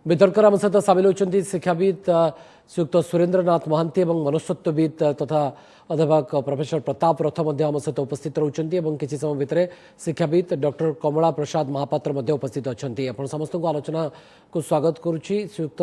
वितर्कर आम सहित सामिल होती शिक्षाविद श्रीयुक्त सुरेन्द्रनाथ महांती और मनस्तत्वविद तथा अध्यापक प्रोफेसर प्रताप रथ आम सहित उपस्थित रहते किसी समय भितर शिक्षाविद डॉक्टर कमला प्रसाद महापात्र उपस्थित अच्छा आप समस्त आलोचना को स्वागत करुच्ची। श्रीयुक्त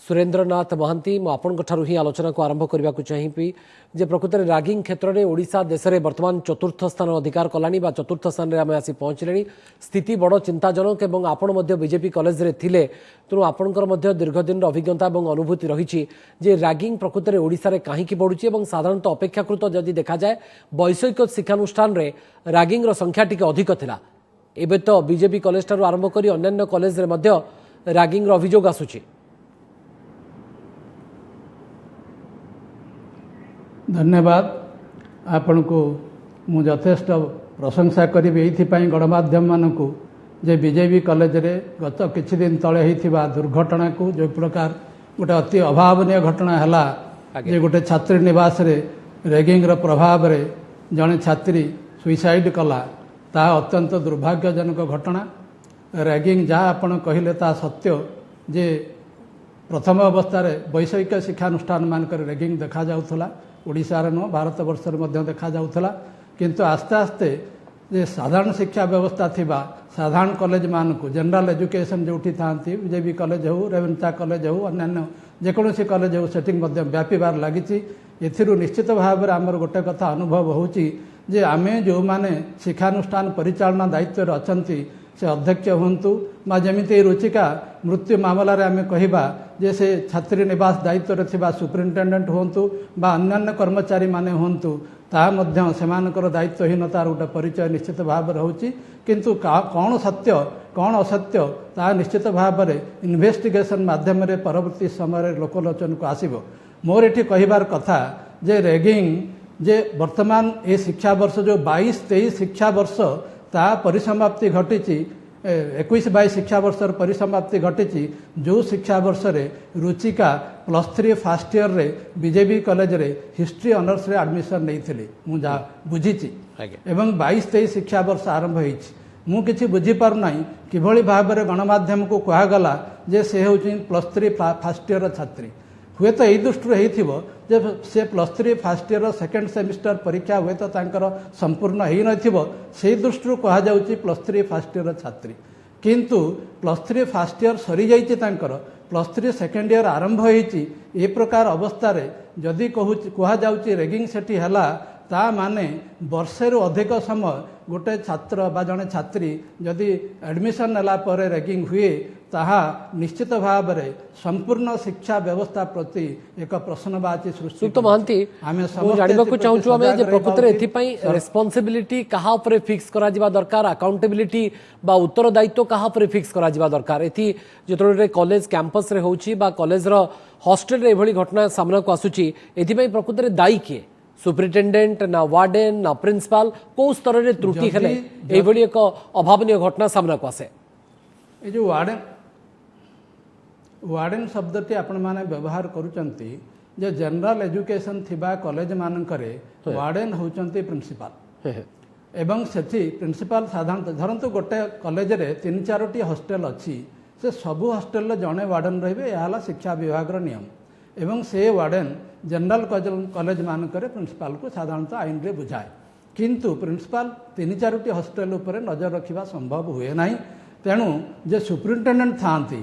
सुरेन्द्रनाथ महांती आपंठू ही आलोचना को आरंभ करने को चाहिए जे प्रकृत में रैगिंग क्षेत्र में ओडिशा देश में वर्तमान चतुर्थ स्थान अधिकार कलानी चतुर्थ स्थान में आम आसी पहुंचले। स्थिति बड़ चिंताजनक और आपण बीजेपी कॉलेज रे थिले तेणु आपणकर दीर्घदिन अभिज्ञता और अनुभूति रही रैगिंग प्रकृत में ओडिशा रे कहीं बढ़ुची और साधारणतः अपेक्षाकृत जदि देखा जाए वैषयिक शिक्षानुष्ठान रे रैगिंग संख्या टी अधिक थिला। एबे तो बीजेपी कॉलेज ठारू आरंभ करी अन्य कॉलेज रे मध्य रैगिंग अभियोग आसुची। धन्यवाद आपण को मु यथेष्ट प्रशंसा करी गणमाध्यम मानक जे बीजेपी कॉलेज रे गत किछि दिन तले होइथिबा दुर्घटना को जो प्रकार गोटे अति अभावनीय घटना हैला जे गोटे छात्री निवास रे रैगिंग रो प्रभाव रे जने छात्री सुइसाइड कला ता अत्यंत दुर्भाग्यजनक घटना। रैगिंग जहाँ आपण कहिले ता सत्य जे प्रथम अवस्था रे वैषयिक शिक्षानुष्ठान मानक रैगिंग देखा जाउथला ओडिशार नुह भारत वर्षर मध्य देखा जाउथला किंतु आस्ते आस्ते जे साधारण शिक्षा व्यवस्था थिबा साधारण कॉलेज मानक जनरल एजुकेशन जोठी थांती बीजेपी कॉलेज हो रेवेन्सा कॉलेज हो अन्य जेकोसी कॉलेज हो सेटिंग मध्य व्यापीबार लागिछि। एथिरु निश्चित भाव में आमर गोटे कथा अनुभव होउछि जे आमे जो माने शिक्षानुष्ठान परिचालना दायित्व अछंती से अध्यक्ष हूँ बा जमीती रुचिका मृत्यु मामला रे आमे कहिबा जे से छात्री निवास दायित्व थिबा सुपरिटेडेंट हूँ बा अन्य कर्मचारी माने हूँ ता मध्य सेमानकर दायित्वहीनतार गोटे परिचय निश्चित भाव रहउछि किंतु कौन सत्य कौन असत्य ता निश्चित भाव में इन्वेस्टिगेशन माध्यम रे परवर्ती समय लोकलोचन को आसिबो। मोर एठी कहिबार कथा जे रैगिंग जे वर्तमान ए शिक्षा वर्ष जो 22-23 शिक्षा वर्ष ता परिसमाप्ति घटी 21-22 शिक्षा वर्षर परिसमाप्ति घटी जो शिक्षा वर्ष रे रुचिका +3 फास्ट ईयर रे बीजेपी कॉलेज रे हिस्ट्री ऑनर्स रे एडमिशन नहीं मु जा बुझी एवं 22-23 शिक्षा वर्ष आरंभ होइछि मु किछि बुझी पार नाही किभଳି भाबरे गणमाध्यम को कहगला जे से होछि +3 फास्ट ईयर छात्री हुए तो यही दृष्टि हो से +3 फास्ट ईयर सेकेंड सेमिस्टर परीक्षा हुए तो संपूर्ण हो नई दृष्टि कहुच्छी +3 फास्ट ईयर छात्री किंतु +3 फास्ट ईयर सरी जाइए +3 सेकेंड ईयर आरंभ होती ए प्रकार अवस्था रे जदि कहुच्छी रैगिंग सेठी हला ता माने वर्षे रु अधिक समय गोटे छात्र बा जने छात्री जदि एडमिशन नेला परे रैगिंग हुए ताहा निश्चित भाव में संपूर्ण शिक्षा व्यवस्था प्रति एक प्रश्नवाची सृष्टि। तो महांती आमे जानबा को चाहूछु आमे जे प्रकृति एथि पई रिस्पांसिबिलिटी कहा ऊपर फिक्स करा जिबा दरकार अकाउंटेबिलिटी बा उत्तरदायित्व कहा ऊपर फिक्स करा जिबा दरकार एथि जेतरे कॉलेज कैंपस रे होउची बा कॉलेज रो हॉस्टल रे एभली घटना सामना को आसुची एथि पई प्रकृति रे दायी किए सुपरिटेडेंट ना वार्डेन ना प्रिंसिपल को स्तर रे त्रुटि हेले एभली एक अभावनीय घटना सामना को आसे। ए जो वार्डेन शब्दटी आपण माने व्यवहार करूचंती जे जनरल एजुकेशन थिबा कॉलेज मानकरे वार्डेन होचंती प्रिंसिपल एवं सेठी प्रिंसिपल साधारणतः धरंतु गोटे कॉलेज रे 3-4टी हॉस्टल अच्छी से सबु हॉस्टल जड़े वार्डेन रहिबे याला शिक्षा विभाग नियम एवं से वार्डेन जनरल कॉलेज मानकरे प्रिंसिपल को साधारणतः आईन रे बुझाए किंतु प्रिंसिपल 3-4टी हॉस्टल उपरे नजर रखिबा संभव हुए नाही तेणु जे सुपरिटेडेंट थांती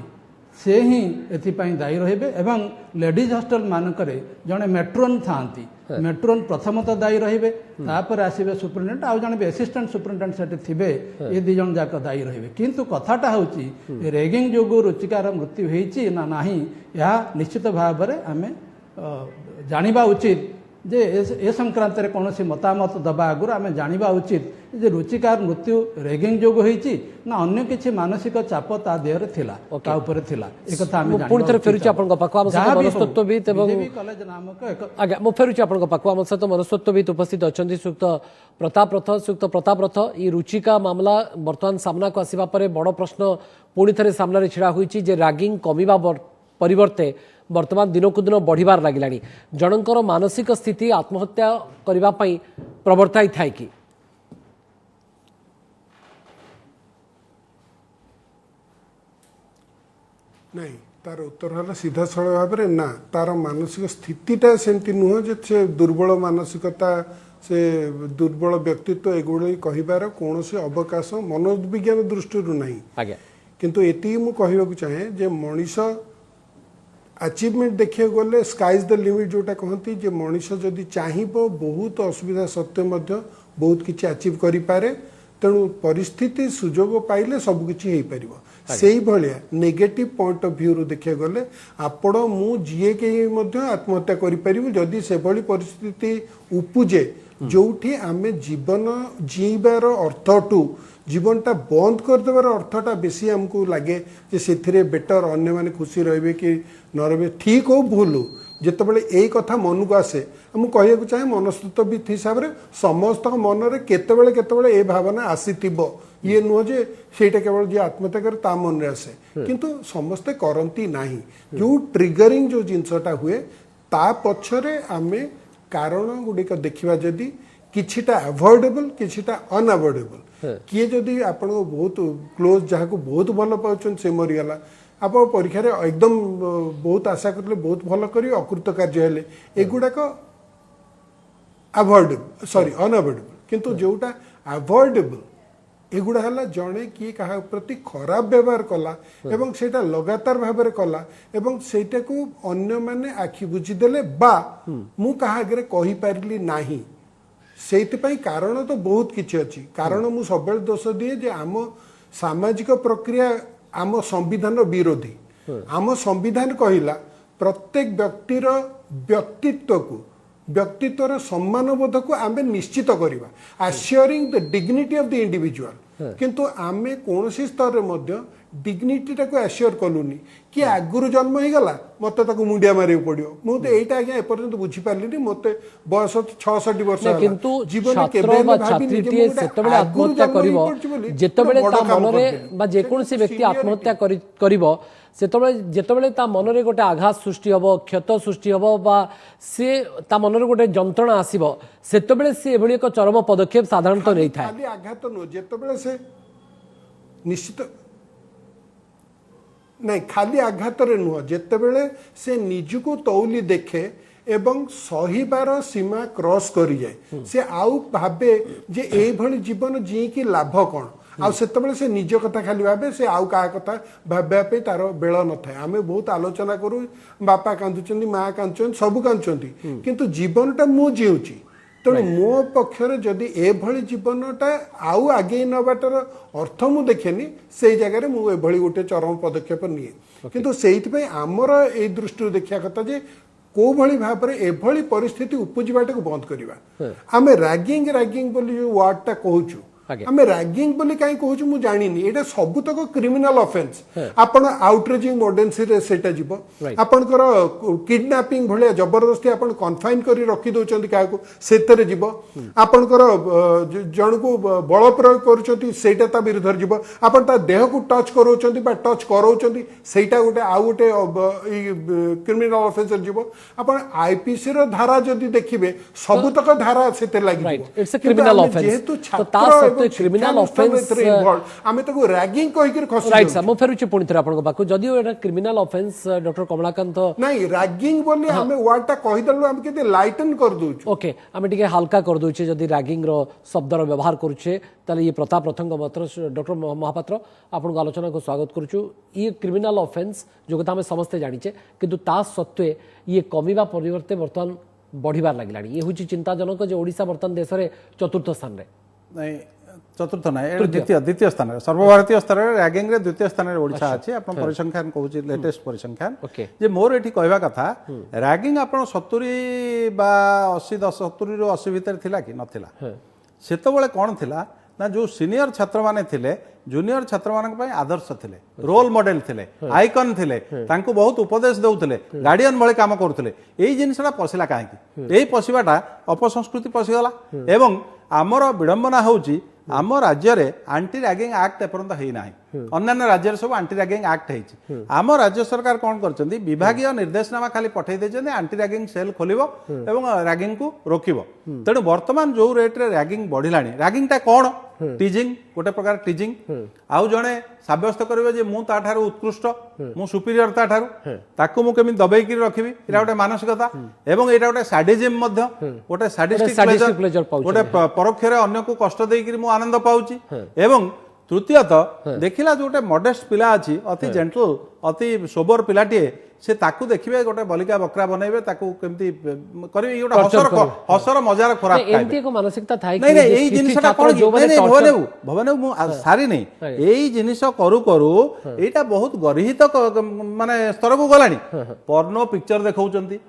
से ही एथिपाई दायी रहिबे एवं लेडीज हॉस्टल मानकरे जने मेट्रोन थांती मेट्रोन प्रथमतः दायी रहिबे तापर आसीबे सुपरिटेडेंट आ जने असिस्टेंट सुपरिटेडेंट सेठी थिबे ए दि जन जाक दायी रहिबे किंतु कथाटा होची रैगिंग जोगु रुचिकार मृत्यु हेची ना नाही या निश्चित भाव में आमे जानिबा उचित जे ए संक्रांत रे कोनोसी मतामत दबा आगुर आमे जानिबा उचित जे रुचिकार मृत्यु रैगिंग जोग होईची ना अन्य किछि मानसिक चाप ता देहरे थिला ता ऊपर थिला एक कथा आमे पुणी थरे फेरुची आपन पक्वा मनस्तत्वविद एवं कॉलेज नामक एक आगे मो फेरुची आपन पक्वा मनस्तत्वविद उपस्थित अछंती सुक्त प्रताप रथ ई रुचिका मामला वर्तमान सामना को आसीबा परे बड़ प्रश्न पुणी थरे सामना रे छिड़ा होईची जे रैगिंग कमिबा परिवर्ते वर्तमान दिन को दिन बढ़िबार लागिलानी जनकर मानसिक स्थिति आत्महत्या करबा पई प्रवर्ताई थाई कि नहीं तार उत्तर है सीधा सरल भाव में ना तार मानसिक स्थितिटा सेमती नुह जे से दुर्बल मानसिकता से दुर्बल व्यक्तित्व एगुड़ी कहबार कौन से अवकाश मनोविज्ञान दृष्टि ना किंतु एति मु कहबाक चाहे जे मनीष अचिवमेंट देखिए गले स्काइज द लिमिट जोटा कहती जे मनीष जदि चाहिए बहुत असुविधा सत्वे बहुत किसी अचिव करि पारे तेणु परिस्थिति सुजोग पाइले सबकिछि हो पार से भाया नेगेटिव पॉइंट ऑफ व्यू देखिए गले आपण मु जीए के आत्महत्या करि जदि से भली परिस्थिति उपजे जोठी आमे जीवन जीवार अर्थटू जीवनटा बंद करदेवार अर्थटा बेसी आमको लगे जे से बेटर अन्य माने खुशी रहे कि न रहे ठीक हो भूल हो जितेबाला यही कथा मन को आसे मुझे कहूँ चाहे मनस्तत्वविद हिसाब से समस्त मन में केतबेले केतबेले ए भावना आसी ये नुह जे सेटा केवल जी आत्महत्या करे ता मन में आसे किंतु समस्ते करती नाही जो ट्रिगरिंग जो जिनसटा हुए ता पछरे आमे कारण गुड़िक देखा जदि किछिटा अवॉइडेबल किछिटा अनअवॉइडेबल किए जदि आपण बहुत क्लोज जहाँ को बहुत भल पाउछन से मरीगला आप परीक्षा रे एकदम बहुत आशा करले बहुत भल करी अकृत कार्य हेले एगुड़ाक अवॉइडेबल सॉरी अनअवॉइडेबल किंतु जोटा अवॉइडेबल एगुड़ा है जड़े किए क्या प्रति खराब व्यवहार कला एवं सेटा लगातार भाव में कला एवं सेटा को अन्य माने आखि बुझीदेले बा मु कहा आगे कहि पारली नाही सेइतिपई कारण तो बहुत किछि अछि कारण मु सबेल दोष दिए जे आम सामाजिक प्रक्रिया आम संविधान विरोधी आम संविधान कहिला प्रत्येक व्यक्तिर व्यक्तित्व को व्यक्तित्वर सम्मानबोध को आमे निश्चित करवा assuring the dignity of the individual किंतु आमे कौन स्तर में डिग्निटी टाक आश्योर कलुनी कि आगुरी जन्म हो गला मत मुंडिया मारे पड़ो मुझे यहाँ आज्ञा एपर्यंत बुझीपारे मत बयस 66 वर्ष किंतु छात्र बा छात्रीटी सेतबेले आत्महत्या करिवो जेतबेले ता मनरे बा जेकोनसी व्यक्ति आत्महत्या करिवो जेतबेले ता मनरे गोटे आघात सृष्टि हबो क्षत सृष्टि हबो बा से ता मनरे गोटे जंत्रणा आसीबो सेतबेले से एभली एक चरम पदक्षेप साधारणतः नै थाए खाली आघात न जेतबेले से निश्चित नहीं खाली आघात नुह जितेबले से निजको तौली देखे एवं सहीबार सीमा क्रॉस करी जाए से आउ भाबे जे एई भली जीवन जी की लाभ कौन आ सेतबेले से निज कथा खाली भाबे से आउ का कथा भाबा पे तार बेल न थाए आमे बहुत आलोचना करू बापा कांदुचंदी माँ कांदुचंदी सब कांदुचंदी किंतु जीवनटा मु जीउची तेणु मो पक्षर जदि एभली जीवनटा आउ आगे नबाटर अर्थ मु देखेनी से जगह मु एभली गोटे चरम पदक्षेप निए किंतु सेइथिपई आमर ए दृष्टि देखिया कथा जे को भली भाव में एभली परिस्थिति उपजिबाटा को बंद करवा आमे रैगिंग रैगिंग बोली जो वर्डटा कहूछु आमे रैगिंग बोली काई कहूछु मु जानिनी एटा सबुतक क्रिमिनल ऑफेंस आपण आउटरीचिंग मॉडर्नसी रे सेटा जीवो आपणकर किडनैपिंग भलिया जबरदस्ती आपण कन्फाइन करी रखी दोचंती काको सेतरे जीवो आपणकर जण को बल प्रयोग करूचंती सेटा ता विरुद्ध जीवो आपण ता देह को टच करूचंती बा टच करूचंती सेटा गोटे आउ गोटे क्रिमिनल ऑफेंस जीवो आपण आईपीसी रो धारा जदी देखिबे सबुतक धारा सेते लागि इट्स अ क्रिमिनल ऑफेंस जेहेतु छात्र क्रिमिनल ऑफेंस आमे ताको रैगिंग कहि के खसी राइट सर मो फेरुची पुणी थरे आपन पाखु जदियो एटा क्रिमिनल ऑफेंस डॉक्टर कमलाकांत नहीं रैगिंग बोली हमें वर्डटा कहि दलु हम केते लाइटन कर दोछु ओके आमे टिके हल्का कर दोछे जदि रैगिंग रो शब्द रो व्यवहार करूछे ताले ये प्रताप रथंग मात्र डॉक्टर महापात्र आपन को आलोचना को स्वागत करूछु ये क्रिमिनल ऑफेंस जो कथा हम समस्त जानिचे किंतु ता सत्वे ये कमिबा परिवर्ते वर्तमान बढ़िबार लागिलानी ये हुची चिंताजनक जे ओडिसा वर्तमान देश रे चतुर्थ स्थान रे नहीं चतुर्थ ना द्वितीय स्थान सर्वभारतीय स्तर में रैगिंग रे द्वितीय स्थान में ओडिशा अछि आपण परिसंख्यान कहूँ लेटेस्ट परिसंख्यान जे मोर एठी कहवा कथा रैगिंग आपण 70 बा 80 70 रो 80 भीतर थिला कि नथिला सेतबेले कोन थिला ना जो सीनियर छात्र माने थिले जूनियर छात्र मानक पय आदर्श थिले रोल मॉडल थिले आइकन थिले तांको बहुत उपदेश देउथिले गार्डियन भले काम करूथिले एई जिनिसटा पसिला काहे कि एई पसिबाटा अपसंस्कृति पसिगला एवं आमर विडंबना होउची आम राज्य रे एंटी रैगिंग एक्ट एपर्यंत हेई नाही अन्य राज्य सब एंटी रैगिंग एक्ट है आम राज्य सरकार कौन कर विभागीय निर्देशनामा खाली पठे देते एंटी रैगिंग सेल खोल रैगिंग को रोकब तेणु बर्तमान जो रेट रे रैगिंग बढ़ला रैगिंग टा कौन टीजिंग गोटे प्रकार टीजिंग आउ जड़े सब्यस्त करेंगे जे मु ताठारु उत्कृष्ट मु सुपीरियर ताठारु ताकू मु केमी दबेकी रखिबी एटा गोटे मानसिकता एवं एटा गोटे साडिज्म मध्य गोटे साडिस्टिक प्लेजर गोटे परोक्ष रे अन्य को कष्ट देकी मु आनंद पाउची एवं तृतीयतः देखिला जो गोटे मॉडेस्ट पिला अछि अति जेंटल अति सोबर पिलाटीए से ताकू देखिबे गोटे बलिका बकरा बनैबे ताकू केमती करिबे गोटे हसर मजार खोराक खाइबे एमती को मानसिकता थाई नहीं नहीं एई जिनिसटा कोन भवनेबु मु सारी नहीं एई जिनिस करू करू एटा बहुत गरिहित माने स्तर को गलानी पर्नो पिक्चर देखौचंती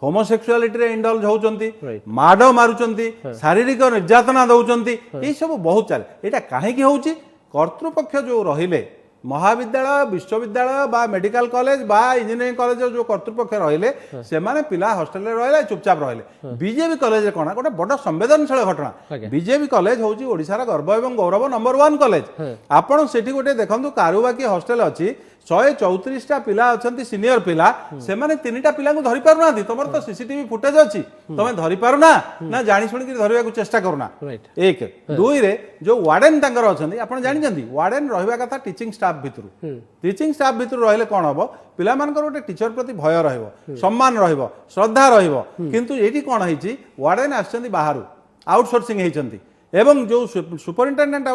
होमोसेक्सुअलिटी रे इंडल्ज होचंती माडो मारुचंती शारीरिक निर्यातना दउचंती एई सब बहुत चले एटा काहे की होउची कर्तृपक्ष जो रहिले महाविद्यालय विश्वविद्यालय बा मेडिकल कॉलेज बा इंजीनियरिंग कॉलेज जो कर्तृपक्ष रहिले से माने पिला हॉस्टल रे रहिले चुपचाप रहिले बीजेपी कॉलेज रे कोना गोटे बड़ संवेदनशील घटना बीजेपी कॉलेज होची ओडिसा रा गर्व एवं गौरव नंबर 1 कॉलेज आपण सेठी गोटे देखंतु कारुबाकी हॉस्टल अछि 134टा पिला अछंती सीनियर पिला से माने तीनटा पिला को धरि पारु ना तमर तो सीसीटीवी फुटेज अछि तमे धरि पारु ना जानि सुनि कि धरिबा को चेष्टा करूना एक दुई रे जो वार्डन तांकर अछंती आपण जानि जंती वार्डन रहबा कथा टीचिंग स्टाफ भितरु टीचिंग स्टाफ भितरु रहले कोन हबो पिला मानकर गोटे टीचर प्रति भय रहइबो सम्मान रहइबो श्रद्धा रहइबो किंतु एठी कोन हिची वार्डन आछंती बाहरु आउटसोर्सिंग हेचंती एवं जो सुपरिटेंडेंट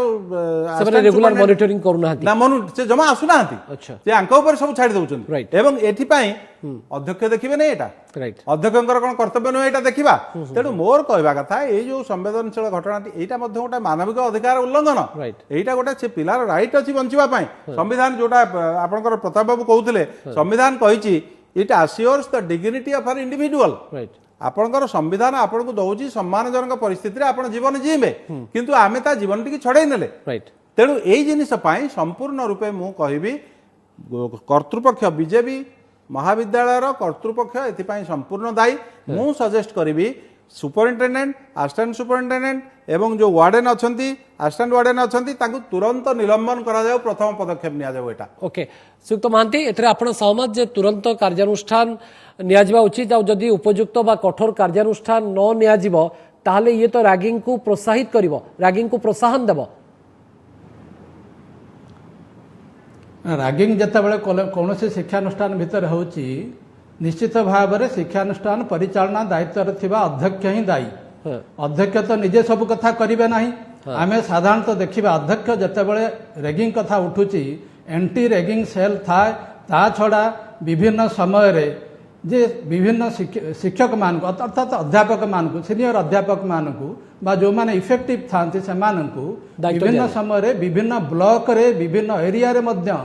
रेगुलर मॉनिटरिंग करूना ना मनु से जमा आसुना अच्छा जे आंका ऊपर सब छाड़ी दउचन एवं एठी पई अध्यक्ष देखिबे नै एटा राइट अध्यक्षकर कोन कर्तव्य नै एटा देखिबा तेनु मोर कहबा कथा ए जो संवेदनशील घटनाटी एटा मध्ये गोटा मानविक अधिकार उल्लंघन एटा गोटा से पिलार राइट अछि बंचिबा पई संविधान जोटा आपनकर प्रताप बाबू कहउथिले संविधान कहिछि it assures the dignity of an individual right आपणकर संविधान आपन को दउची सम्मानजनक परिस्थिति रे आपण जीवन जीबे किंतु आमे ता जीवन टिक छड़ै नेले राइट तेनु एई जिनिस पई संपूर्ण रूपे मु कहिबी कर्तृपक्ष बीजेपी महाविद्यालय रो कर्तृपक्ष एथि पई संपूर्ण दायी मु सजेस्ट करिवि सुपरिटेंडेंट असिस्टेंट सुपरिटेंडेंट एवं जो वार्डन अछंती असिस्टेंट वार्डन अछंती ताकू तुरंत निलंबन करा जाऊ प्रथम पदक्षेप निया जाऊ एटा ओके सुक्त महांती एथरे आपण सहमत जे तुरंत कार्यानुष्ठान निया जिबा उचित आ जदी उपयुक्त बा कठोर कार्यानुष्ठान न निया जिवो ताहले ये तो रैगिंग को प्रोत्साहित करिवो रैगिंग को प्रोत्साहन देबो रैगिंग जते बेले कोनोसी शिक्षानुष्ठान भितर होची निश्चित भाव में शिक्षानुष्ठान परिचालना दायित्व थिबा अध्यक्ष ही दायी अध्यक्ष तो निजे सब कथा करिवे नाही आमे साधारणतः देखिबा अध्यक्ष जते बेले रैगिंग कथा उठुची एंटी रैगिंग सेल थाए ता छड़ा विभिन्न समय रे जे विभिन्न शिक्षक मान को अर्थात अध्यापक मान को सीनियर अध्यापक मान को बा जो माने इफेक्टिव थांती से मान को विभिन्न समय रे विभिन्न ब्लॉक रे विभिन्न एरिया रे मध्य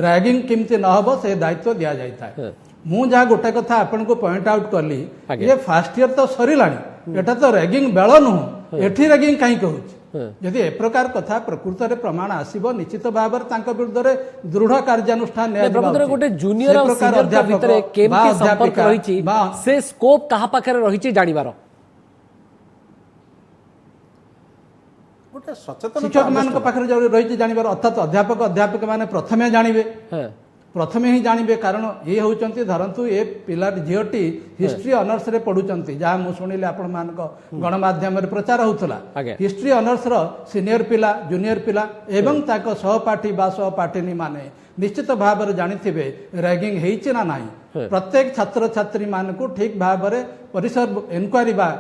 रैगिंग किमती न हबो से दायित्व दिया जायता है मु जहाँ गोटे कथा आपन को पॉइंट आउट करली ये फर्स्ट ईयर तो सरिलाणी एटा तो रैगिंग बेल नुह एठी रैगिंग कहीं कहूची यदि ए प्रकार कथा प्रकृत रे प्रमाण आसीबो निश्चित भाव रे तांका विरुद्ध रे दृढ़ कार्यानुष्ठान ने प्रकृत गोटे जूनियर और सीनियर के भीतर केमती संपर्क रहिची से स्कोप कहा पाखरे रहिची जानिबार गोटे सचेतन शिक्षक मान को पाखरे रहिची जानिबार अर्थात अध्यापक अध्यापक माने प्रथमे जानिबे प्रथमे ही जानवे कारण ये होचंती धरंतु ए पिला झीटी हिस्ट्री ऑनर्स रे पढुचंती जहाँ मु शुणिले आपण मानक गणमाध्यम रे प्रचार होउतला हिस्ट्री ऑनर्स रो सीनियर पिला जूनियर पिला एवं ताको सहपाठी बा सहपाठिनी माने निश्चित भाव रे जानिथिबे रैगिंग हेइछि ना नाही प्रत्येक छात्र छात्री मान को ठीक भाव रे परिसर इनक्वारी बा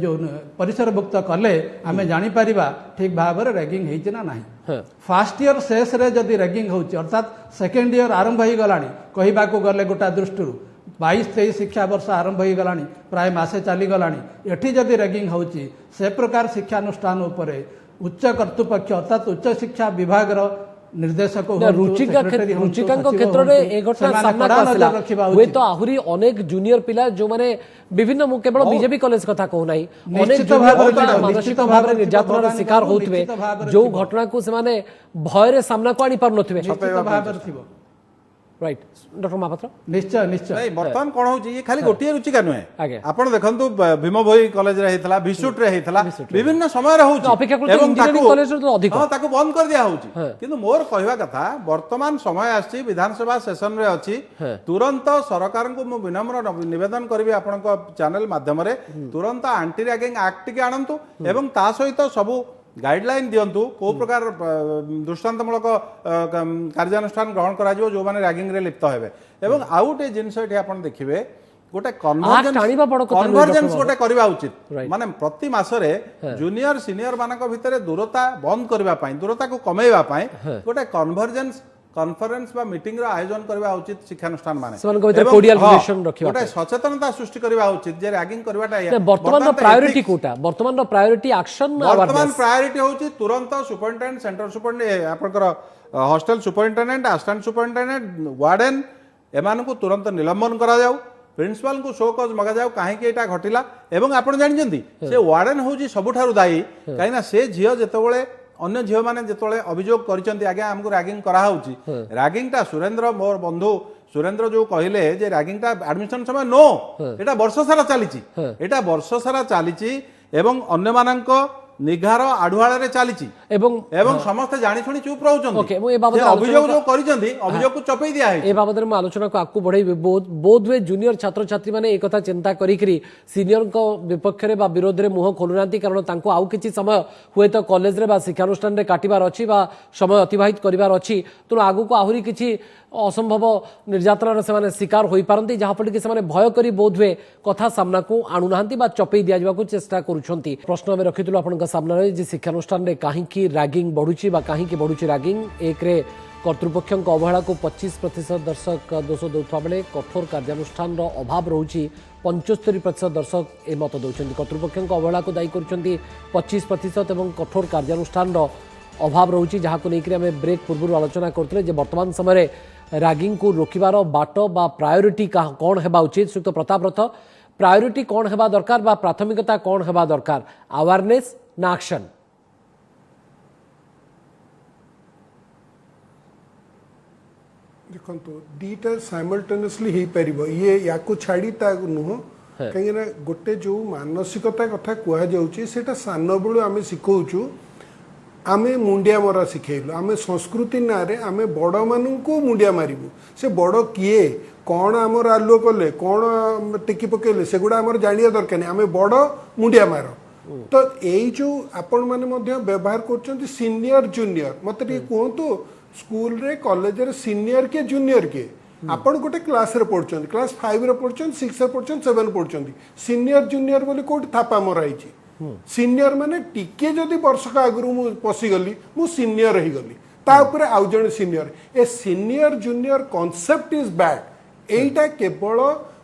जो परिसरभुक्त कले आमे जानी परिबा ठीक भाव रे रैगिंग हेइछि ना नाही फर्स्ट ईयर शेष रे जदि रैगिंग होउछि अर्थात सेकेंड ईयर आरंभ होई गलानी कहिबा को गले गोटा दृष्टि 22-23 शिक्षा वर्ष आरंभ होई गलानी प्राय मासे चली गलानी एठी जदि रैगिंग होउछि से प्रकार शिक्षानुष्ठान उपरे उच्च कर्तृपक्ष अर्थात उच्च शिक्षा विभाग रो निर्देशक रुचिका क्षेत्र रे ए घटना सामना आसिला हुए तो आहुरी अनेक जूनियर पिला जो माने विभिन्न केवल बीजेपी कॉलेज कथा कहू नाही अनेक मानसिक भाव रे निर्यातनार शिकार होतबे जो घटना को से माने भय रे सामना को आनी पार नथिबे राइट डॉक्टर महापात्र निश्चय निश्चय नहीं बर्तमान कौन होची ये खाली गोटिए रुचिका नुहे आगे। आपण देखंतु भीम भोई कॉलेज रे हेतला भिसुट रे हेतला विभिन्न समय रे होची अपेक्षाकृत इंजीनियरिंग कॉलेज रे तो अधिक हां ताको बंद कर दिया होची किंतु मोर कहवा कथा वर्तमान समय आछि विधानसभा सेशन रे अछि तुरंत सरकार को मु विनम्र निवेदन करबी आपण को चैनल माध्यम रे तुरंत एंटी रैगिंग एक्ट के आनंतु एवं ता सहित सब गाइडलाइन दिंतु को प्रकार दृष्टांतमूलक कार्यानुष्ठान ग्रहण करा जो माने रैगिंग रे लिप्त हेबे एवं आउटे जिनस एठी आपण देखिबे गोटे कन्वर्जेंस गोटे करबा उचित माने प्रति मासरे जूनियर सीनियर मानक भितरे दूरता बंद करबा पई दूरता को कमेबा पई गोटे कन्वर्जेंस कॉन्फ्रेंस बा मीटिंग रो आयोजन करबा उचित शिक्षानुष्ठान माने सेमानक भितर कोडियल रिलेशन रखिबा गोटे सचेतनता सृष्टि करबा उचित जे रैगिंग करबाटा वर्तमान रो प्रायोरिटी कोटा वर्तमान रो प्रायोरिटी एक्शन वर्तमान प्रायोरिटी होची तुरंत सुपरिटेंडेंट सेंटर सुपरिटेंडेंट आपनकर hostel superintendent assistant superintendent warden एमान को तुरंत निलंबन करा जाऊ प्रिंसिपल को शो कज मगा जाऊ काहे के एटा घटिला एवं आपण जानिजंती से वार्डन होची सबुठारु दायी काइना से झियो जेतबेले अन्य झील मैंने जो अभियोग कर आमको रैगिंग कराऊँच रैगिंग टा सुरेंद्र मोर बंधु सुरेंद्र जो कहले जे रैगिंग टा एडमिशन समय नो एटा वर्ष सारा चली एटा वर्ष सारा चली एवं अन्य मानक निघार आढ़ुआल चली समस्त जानी शुणी चुप रहउछन अभियोग जो करिसेंती अभियोग को चपई दिया है ए बाबद में आलोचना को आकु बढ़ाई बोध वे जूनियर छात्र छात्री माने एक कथा चिंता करी सीनियर को विपक्ष रे बा विरोध रे मुह खोलुनांती कारण तांको आउ किछि समय हुए तो कॉलेज रे बा शिक्षानुष्ठान रे काटिबार अछि बा समय अतिबाहित करिबार अछि तो आगु को आहुरी किछि असंभव निर्यातनार से शिकार हो पारती जहाँफल कि भय करी बोध हुए कथा सामना को आणुना चपई दि जावाक चेष्टा करुँच प्रश्न आम रखिलु आपण सामने जे शिक्षानुष्ठान में कहीं रैगिंग बढ़ुची कहीं बढ़ुची रैगिंग एक कर्तृपक्ष अवहेला को 25% दर्शक दोष देउथबा बेले कठोर कार्यानुष्ठान अभाव रोची 75% दर्शक ए मत दौरान कर्तृपक्ष अवहेला को दायी कर 25% और कठोर कार्यानुष्ठान अभाव रोची जहाँ को लेकर आम ब्रेक पूर्व आलोचना करते वर्तमान समय रैगिंग को रोकबार बाट बा प्रायोरिटी कौन हेबा उचित श्रीयुक्त प्रताप रथ प्रायोरिटी कौन हेबा दरकार बा प्राथमिकता कौन हेबा दरकार अवेयरनेस ना एक्शन देखो दीटा साइमल्टेनियसली हो पार ये या छाड़ी नुह कहीं गोटे जो मानसिकता कथा कहु सान बेलू आम शिखौचु आमे मुंडिया मरा शिखेलु आमे संस्कृति ना रे आमे बड़ मानू को मुंडिया मारिबु से बड़ किए कौन आमर आलुओ कले कौन टेकी पकेले सेगुड़ा आमर जानिया दरकार नहीं आमे बड़ मुंडिया मार तो यही जो आपण माने मध्य व्यवहार कर सीनियर जूनियर मत कहतु स्कूल रे कॉलेज रे सीनियर के जूनियर के आपण गोटे क्लास रे पढ़छन क्लास 5 रे पढ़छन 6 रे पढ़छन 7 पढ़छन सीनियर जूनियर बोली कोठी थापा मराइछि सीनियर माने टिके जदि वर्षक आगु मु पशिगली मु सीनियर रही गली ता ऊपर आउ जण senior a senior junior concept is bad एटा केवल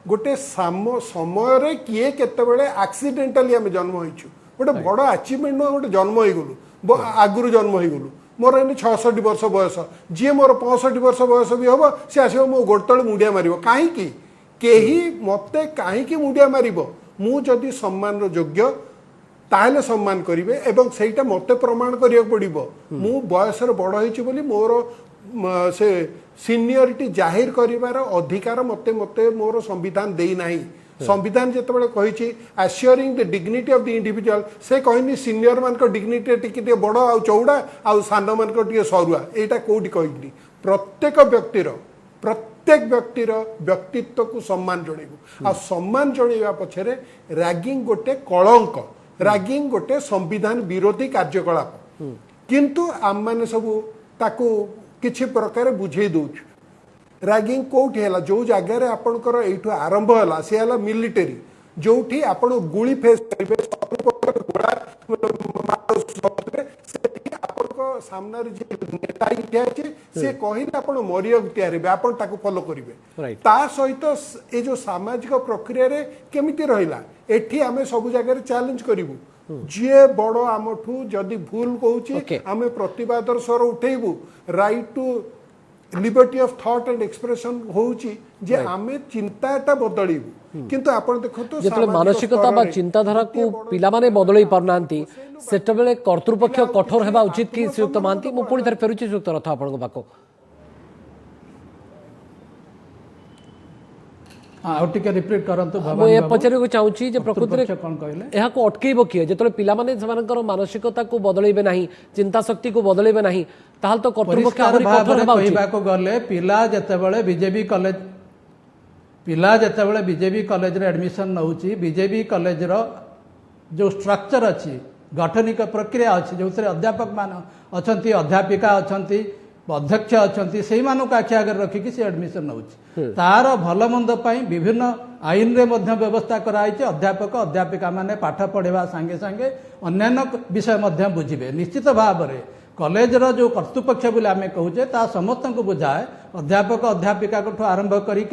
गोटे समय रे किए केते बेले एक्सीडेंटली हम जन्म होइछु गोटे बड़ अचीवमेंट न गोटे जन्म होई गलु आगु जन्म होई गलु मोर इन 66 वर्ष बयस जी मोर 65 वर्ष बयस भी हम सी आसो मो गोड़ मुंडिया मारिबो काहेकि केही मते काहेकि मुंडिया मारिबो मु जदि सम्मान रो योग्य ताहले सम्मान करिवे एवं सेटा मते प्रमाण करिया पड़िबो मु बयस रे बड़ होइछि बोली मोर से सीनियरिटी जाहिर करिवार अधिकार मते मते मोर संविधान देई नाही संविधान जेतेबेले कहिछि assuring the dignity of the individual से कहनी सीनियर मान को डिग्निटी टिके बड़ आ चौड़ा आ सान मान को टिके सरुआ एटा कोठी कहनी प्रत्येक व्यक्तिर व्यक्तित्व को सम्मान जणेबु आ सम्मान जणेबा पछरे रैगिंग गोटे कलंक रैगिंग गोटे संविधान विरोधी कार्यकलाप किंतु आम मैंने सब ताकू किछि प्रकार बुझे दउछु रैगिंग कोठी हैला जो जगह आपणकर एठु आरंभ हैला से हैला मिलिटरी जोठी आपण गुली फेस करिवे सामने नेता से कहले आपण मरियक तैयार आपण ताकू फॉलो करिवे ता सहित ए जो सामाजिक प्रक्रिया रे केमिति रहिला एठी आमे सब जगह चैलेंज करिवु जे बड़ आमठू जदि भूल कहूची आमे प्रतिवादर स्वर उठेबू right to liberty of thought and expression होउची जे आमे चिंताटा बदलिबू किंतु आपण देखतो जेतले मानसिकता बा चिंताधारा को पिला माने बदलई परनांती सेटबेले कर्तृपक्ष कठोर हेबा उचित कि श्रीयुक्त मानती मु पुणी थर फेरुची श्रीयुक्त रथ आपण को बाको ଆଉ ଟିକେ ରିପିଟ୍ କରନ୍ତୁ ମୁଁ ଭବାନୀ ଏ ବାବୁ। ପଚାରିବାକୁ ଚାହୁଁଛି ଯେ ପ୍ରକୃତରେ କର୍ତ୍ତୃପକ୍ଷ କ'ଣ କହିଲେ? ଏହାକୁ ଅଟକେଇବ କିଏ ଯେତେବେଳେ ପିଲାମାନେ ସେମାନଙ୍କର ମାନସିକତାକୁ ବଦଳେଇବେ ନାହିଁ ଚିନ୍ତା ଶକ୍ତିକୁ ବଦଳେଇବେ ନାହିଁ ତାହେଲେ ତ କର୍ତ୍ତୃପକ୍ଷ ପରିଷ୍କାର ଆହୁରି କଠୋର ଭାବରେ ହେବା ଉଚିତ। କହିବାକୁ ଗଲେ ପିଲା ଯେତେବେଳେ ବିଜେପି କଲେଜରେ ଆଡମିସନ ନେଉଛି ବିଜେପି କଲେଜର जो स्ट्रक्चर अच्छी गठनिक प्रक्रिया अच्छी जो अध्यापक मान अच्छा अध्यापिका अच्छा अध्यक्ष अच्छा से आखि आगे रखिकी से एडमिशन नौ तार भल मंद विभिन्न आईन रे मध्य व्यवस्था कराई अध्यापक अध्यापिका माने पाठ पढ़ेवा सांगे सांगे अन्य विषय मध्य बुझे निश्चित भाव में कॉलेजर जो कर्तृपक्ष बोले आम कहूचे ता समस्त को बुझाए अध्यापक अध्यापिका आरंभ करी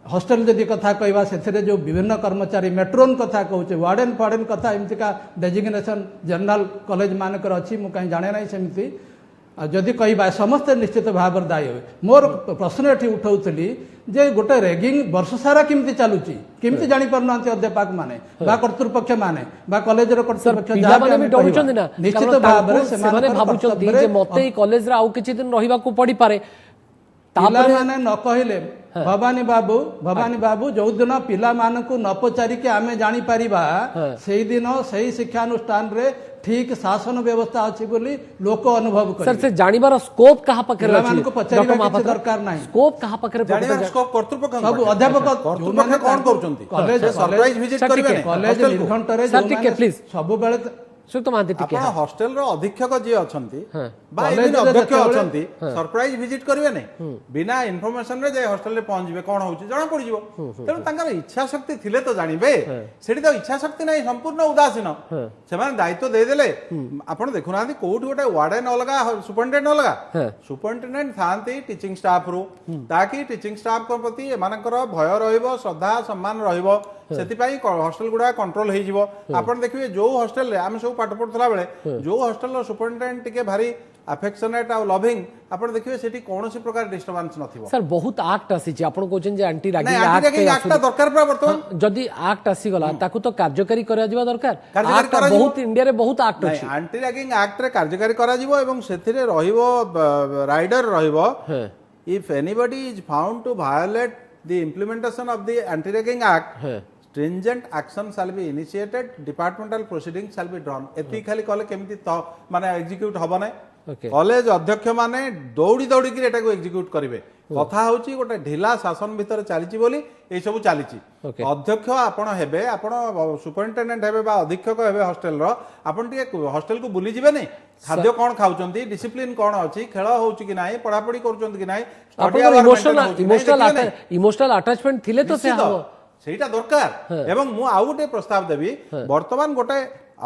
हॉस्टल जदि कथा कहवा से जो विभिन्न कर्मचारी मेट्रोन कथा कहूचे वार्डन फार्डन कथा एमतीका डेजिग्नेशन जनरल कॉलेज मानकर अच्छी मुझे कहीं जाने ना सेमती जदि कहवा समस्ते निश्चित भाव में दायी हुए मोर प्रश्न ये उठाऊली जे गोटे रेगिंग वर्ष सारा केमती चलुची केमती जानी पारना अध्यापक माने बा कर्तृपक्ष माने बा कॉलेजर कर्तृपक्ष निश्चित भाव में मते कॉलेज रे आउ किछि दिन रहिबा को पड़ी पारे पिलामाने न कहले भवानी बाबू जो दिन पिला मानकु न पचारिके आमे जानी परिबा सेही दिन सेही शिक्षानुष्ठान रे ठीक शासन व्यवस्था अछि बोली लोक अनुभव करे सर से जानिबार स्कोप कहा पकरे पिला मानकु पचारिबा किछि दरकार नाही स्कोप कहा पकरे जानिबार स्कोप कर्तृपक्ष सब अध्यापक कर्तृपक्ष कोन करूचंती कॉलेज सरप्राइज विजिट करिवे कॉलेज निर्घंट रे सर ठीक है प्लीज सब बेले सुक्त मानते टिके आपण हॉस्टल रो अधीक्षक जी अछंती बा एदिन अध्यक्ष अछंती सरप्राइज विजिट करिवे नै बिना इन्फॉर्मेशन रे जे हॉस्टल रे पहुंच जिवे कोन होउची जणा पड़ी जिवो तेनु तांकर इच्छा शक्ति थिले तो जानिबे सेठी तो इच्छा शक्ति नै संपूर्ण उदासीन से माने दायित्व दे देले आपण देखुना कोठी गोटे वार्डन अलगा सुपरिटेंडेंट अलगा सुपरिटेंडेंट थांती टीचिंग स्टाफ रो ताकि टीचिंग स्टाफ को प्रति एमानकर भय रहइबो श्रद्धा सम्मान रहइबो सेतिपाई हॉस्टल गुडा कंट्रोल हे जिवो आपण देखिबे जो हॉस्टल रे हम सब पाठ पढथला बेले जो हॉस्टल रो सुपरिटेंडेंट टिके भारी अफेक्शनेट आ लविंग आपण देखिबे सेठी कोनोसी प्रकार डिस्टर्बेंस नथिबो सर बहुत एक्ट आसी छी आपण कोचन जे एंटी नहीं रैगिंग एक्ट दरकार pra वर्तमान जदि एक्ट आसी गला ताकू तो कार्यकारी करा जिबा दरकार कार्यकारी एक्ट करा जिवो। बहुत इंडिया रे बहुत एक्ट नहीं अछि एंटी रैगिंग एक्ट रे कार्यकारी करा जिवो एवं सेथिरे रहिबो राइडर रहिबो if anybody is found to violate the implementation of the anti ragging act stringent action shall be initiated departmental proceedings shall be drawn एति खाली कहले केमती माने एग्जीक्यूट हबो नै कॉलेज अध्यक्ष माने दौड़ी दौड़ी कि एटा को एग्जीक्यूट करिवे कथा होची गोटे ढिला शासन भीतर चलीची बोली ए सब चलीची अध्यक्ष आपण हेबे आपण सुपरिटेंडेंट हेबे बा अधीक्षक हेबे हॉस्टल रो आपण टिके हॉस्टल को बुली जिवे नै खाद्य कोन खाउचंती डिसिप्लिन कोन अछि खेल होउची कि नाही पढापढी करूचंती कि नाही इमोशनल अटैचमेंट थिले तो से हबो सेटा दरकार एवं मु आउ गोटे प्रस्ताव देबी वर्तमान गोटे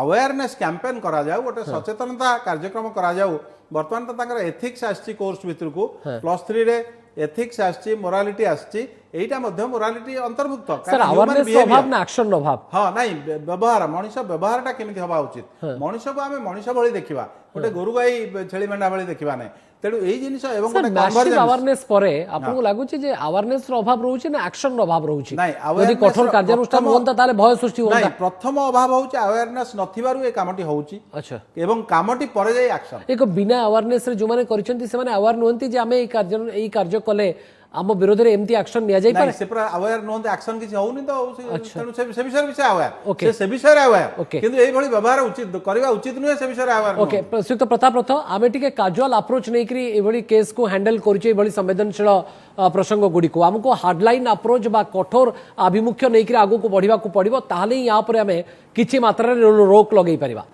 अवेयरनेस कैंपेन करा जाऊ गोटे सचेतनता कार्यक्रम करा जाऊ वर्तमान तो तांकर एथिक्स आछि कोर्स भितर को +3 रे एथिक्स आछि मोरालिटी आछि एटा मध्य मोरालिटी अंतर्भुक्त सर अवेयरनेस अभाव ना एक्शन अभाव हां नाही व्यवहार मनुष्य व्यवहारटा केमिति हबा उचित मनुष्य को आमे मनुष्य भଳି देखिबा गोटे गोरु गाई छेली मेंढा भଳି देखिबा नै तेणु एई जिनिस एवं गोटे कन्वर्जेंस अवेयरनेस परे आपको लागुची जे अवेयरनेस रो अभाव रहउची ना एक्शन रो अभाव रहउची यदि कठोर कार्यानुष्ठान होंता ताले भय सृष्टि होंता नहीं प्रथम अभाव होउची अवेयरनेस नथिबारु ए कामटी होउची अच्छा एवं कामटी परे जाई एक्शन एक बिना अवेयरनेस रे जो माने करिसंती से माने अवेयर नहंती जे हमें एई कार्य कले आम विरोध रे एमती एक्शन निया जाई पारे से पर अवेयर नहंती एक्शन किछ होउनी तो तेणु से विषय विषय अवेयर से विषय अवेयर किंतु एई भली व्यवहार उचित करबा उचित नुहे से विषय अवेयर ओके श्रीयुक्त प्रताप रथ आमे टिके कैजुअल अप्रोच नै करी ए भली केस को हैंडल करिचे ए भली संवेदनशील प्रसंग गुडी को हमको हार्डलाइन अप्रोच बा कठोर अभिमुख्य नै करी आगु को बढ़िबा को पड़िबो ताहले या पर आमे किछि मात्रा रे रोक लगै परिबा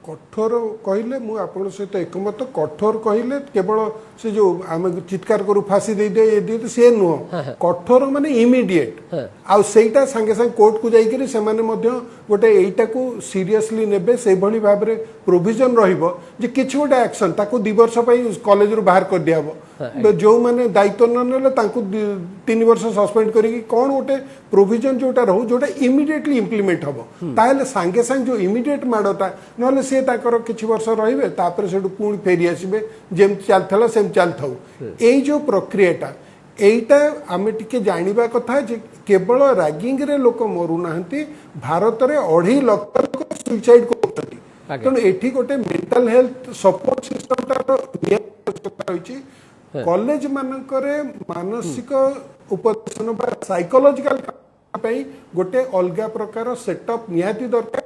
कठोर कहले मु आपण सहित एकमत कठोर कहले केवल से जो आम चित्कार करू फांसी दे दे ये दे से नुह कठोर माने इमीडिएट आ सेटा संगे संगे कोर्ट को जाई करी से माने मध्य गोटे एटा को सीरियसली नेबे से भली भाबरे प्रोविजन रहिबो जे किछ गोटे एक्शन ताको 2 वर्ष पई कॉलेज रो बाहर कर दियाबो जो माने दायित्व न नेले ताको 3 वर्ष सस्पेंड करी कोन गोटे प्रोविजन जोटा रहू जोटा इमीडिएटली इंप्लीमेंट हबो ताले संगे संगे जो इमीडिएट माडोटा नले से ताकर किछ वर्ष रहिबे तापर सेडु पुणी फेरी आसीबे जेम चलथला सेम चलथौ एई जो प्रक्रियाटा एटा आमे टिके जानिबा कथा जे केवल रैगिंग रे लोक मरु नाहंती भारत रे 2.5 लाख लोक सुसाइड करथि तेणु एठी गोटे मेंटल हेल्थ सपोर्ट सिस्टम ता आवश्यकता रही कॉलेज मानकरे मानसिक उपदेशन बा साइकोलॉजिकल गोटे अलग प्रकार सेटअप निहाती दरकार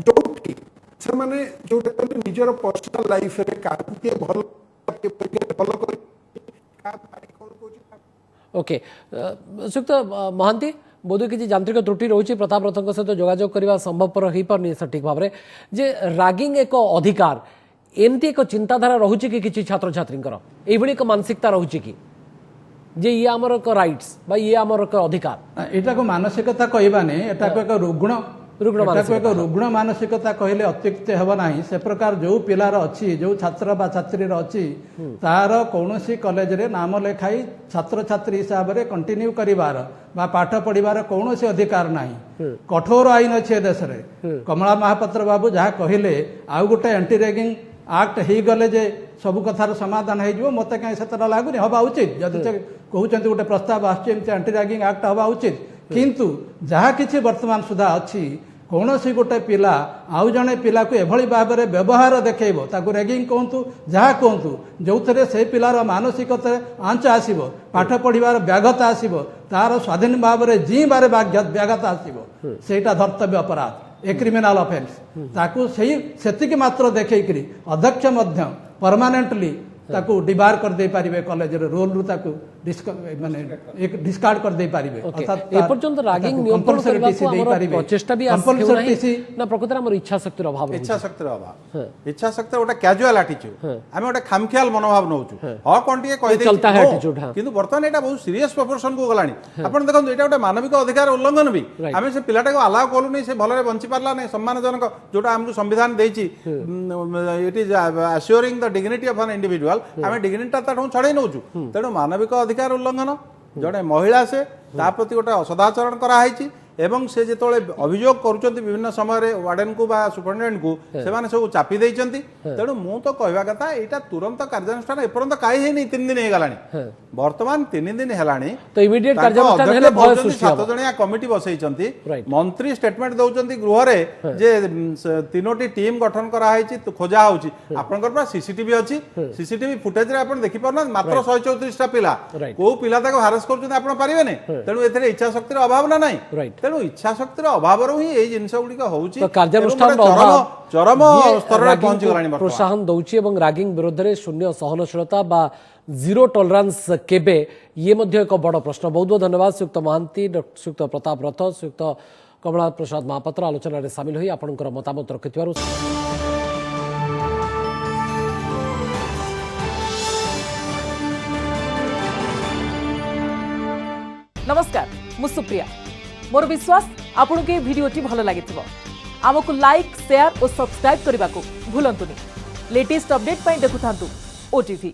जोठी से माने जोटे निजर पर्सनल लाइफ रे काकू के भल कर ओके सुक्त महांती बोध किसी यांत्रिक त्रुटि रोचे प्रताप रथों सहित जोगाजोग करने संभवपर हो पारनी सठिक भाव में जे रैगिंग एक अधिकार एमती एक चिंताधारा रोचे कि किसी छात्र छात्री ये एक मानसिकता रोचे कि जे ये आमर एक राइट्स बा ये आमर एक अधिकार एटा को मानसिकता कहबानी एटा को एक रुग्ण एक रुग्ण मानसिकता कहले अत्युक्ति हेब नाही से प्रकार जो पिलार अच्छी जो छात्र बा छात्रीर अच्छी तार कौनसी कॉलेज रे नाम लेखाई छात्र छात्री हिसाब से कंटिन्यू करिवार बा पाठ पढ़िबार कौनसी अधिकार नाही कठोर आईन अच्छे देश रे कमला महापात्र बाबू जहाँ कहले आउ गोटे एंटी रैगिंग एक्ट हो गले जे सब कथार समाधान हो मत कहीं से लगुनि हवा उचित जदि से कहते गोटे प्रस्ताव आसती एंटी रैगिंग एक्ट हवा उचित किंतु जहाँ किसी वर्तमान सुधा अच्छी कौन सी गोटे पिला आउ जड़े पिला को एभली भाव में व्यवहार देखब ताकू रैगिंग कहतु जहाँ कहतु जो थे से पिलार मानसिकता आंच आसब पाठ पढ़िबार व्याघात आसब तार स्वाधीन भाव में जीवार व्याघात आसब सेटा धर्तव्य अपराध ए क्रिमिनाल ऑफेंस ताकू सेतिक मात्र देखैकरी अध्यक्ष मध्य परमानेंटली ताकू डिबार कर दे पारिबे कॉलेज रे रोल रु ताकू माने एक डिस्कार्ड कर दे पारिबे अर्थात ए पर्यंत रैगिंग नियंत्रण करबा को हमर प्रचेष्टा भी आसी ना प्रकृति हमर इच्छा शक्तिर अभाव इच्छा शक्ति गोटे कैजुअल एटीट्यूड आमे गोटे खामखियाल मनोभाव नउचु ह कोनटिए कहि दे चलता है एटीट्यूड किंतु वर्तमान एटा बहुत सीरियस प्रोपोर्शन को गलानी आपण देखन एटा गोटे मानविक अधिकार उल्लंघन भी आमे से पिलाटा को अलाउ कोलु नै से भलरे बंची पारला नै सम्मानजनक जोटा हमकु संविधान देछि it is assuring the dignity of an individual आमे डिग्निटी ता छड़े नउचु तेणु मानविक अधिकार उल्लंघन जड़े महिला से प्रति गोटे सदाचरण कराई एवं से जो अभियोग करुँच विभिन्न समय वार्डेन को सुपरिटेडेंट को से सब चापी देती तेणु मु तो कहवा कथा यहाँ तुरंत कार्यानुष्ठान एपर्यंत कहीं नहीं 3 दिन हो गलानी वर्तमान 3 दिन है तो इमीडिएट कार्यानुष्ठान हेले भय सृष्टि 7 जणिया कमिटी बसैछंती मंत्री स्टेटमेंट दउछंती गृह रे जे 3टी टीम गठन करा हैछि खोजा होछि आपनकर पर सीसीटीवी अछि सीसीटीवी फुटेज रे आपन देखि परना मात्र 134 टा पिला को पिला ताको हारेस करछन आपन पारिबे ने तेणु एथरे इच्छा शक्तिर अभाव ना नाही तेणु इच्छा शक्तिर अभाव ही ए जिंस गुडी होउछि तो कार्यानुष्ठान चरम स्तर रे पहुंची गलानी प्रोत्साहन दउछि एवं रैगिंग विरोध रे शून्य सहनशीलता बा जीरो टॉलरेंस केबे ये मध्य एक बड़ प्रश्न बहुत बहुत धन्यवाद श्रीयुक्त महांती श्रीयुक्त प्रताप रथ श्रीयुक्त कमला प्रसाद महापात्र आलोचना रे शामिल होई आपनकर मतामत रखिथिबारु नमस्कार मु सुप्रिया मोर विश्वास आपन के वीडियोटी भल लागिथिबो आमको लाइक शेयर और सब्सक्राइब करने को भूलंतुनी लेटेस्ट अपडेट पाई देखुथांतु ओटीवी।